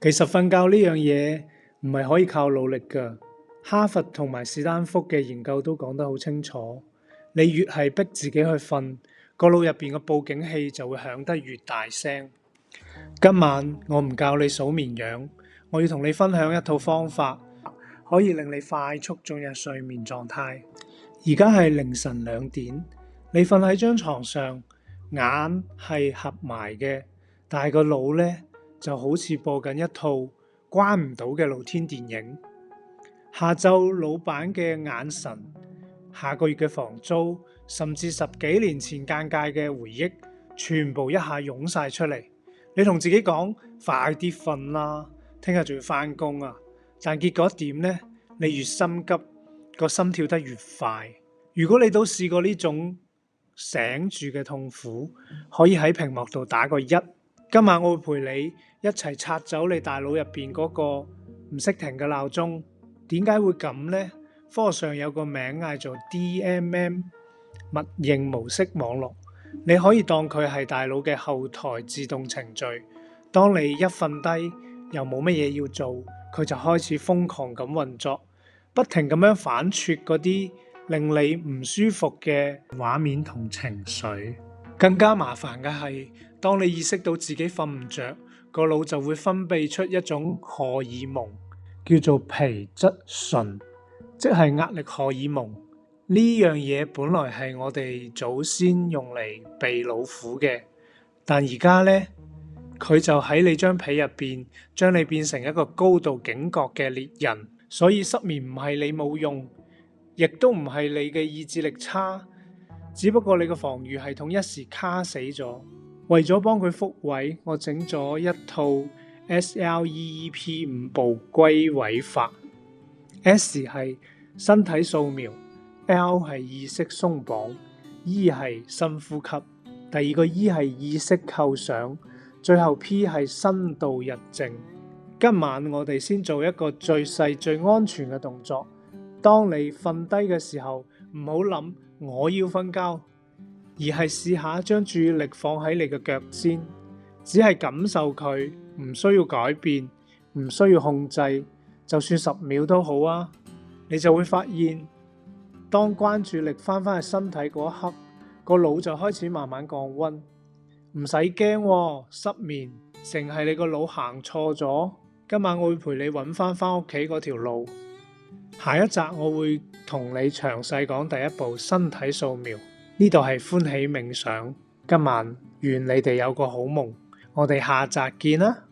其實瞓覺呢樣嘢唔係可以靠努力㗎。哈佛同埋史丹福嘅研究都講得好清楚，你越係逼自己去瞓，個腦入邊嘅報警器就會響得越大聲。今晚我唔教你數綿羊，我要同你分享一套方法，可以令你快速進入睡眠狀態。而家係凌晨2點，你瞓喺張床上，眼係合埋嘅，但係個腦呢就好似播緊一套關唔到嘅露天電影。下晝老闆嘅眼神，下個月嘅房租，甚至10幾年前間界嘅回憶，全部一下湧晒出嚟。你同自己講快啲瞓啦，聽日仲要返工啊！但結果點呢？你越心急，個心跳得越快。如果你都試過呢種醒住嘅痛苦，可以喺屏幕度打個1。今晚我會陪你一齊拆走你大腦入邊嗰個唔識停嘅鬧鐘。點解會咁呢？科學上有個名嗌做 DMM 默認模式網絡，你可以當佢係大腦嘅後台自動程序。當你一瞓低又冇乜嘢要做，佢就開始瘋狂咁運作，不停咁樣反刍嗰啲令你唔舒服嘅畫面同情緒。更加麻煩嘅係，當你意識到自己瞓唔着，個腦就會分泌出一種荷爾蒙，叫做皮質醇，即係壓力荷爾蒙。呢樣嘢本來係我哋祖先用嚟避老虎嘅，但而家呢，佢就喺你張被入邊，將你變成一個高度警覺嘅獵人。所以失眠唔係你冇用，亦都唔係你嘅意志力差，只不過你個防禦系統一時卡死咗。為咗幫佢復位，我整咗一套 SLEEP 5步歸位法。S 係身體掃描， L 係意識鬆綁， E 係深呼吸，第二個 E 係意識構想，最後 P 係深度入靜。今晚我哋先做一個最細最安全嘅動作。當你瞓低嘅時候，唔好諗我要瞓覺，而係試下將注意力放喺你嘅腳尖，只係感受佢，唔需要改變，唔需要控制，就算10秒都好啊。你就會發現，當關注力翻返去身體嗰一刻，個腦就開始慢慢降溫。唔使驚，失眠淨係你個腦行錯咗。今晚我會陪你揾翻屋企嗰條路。下一集我會同你詳細講第一步身體掃描。呢度係歡喜冥想。今晚願你哋有個好夢。我哋下集見啦。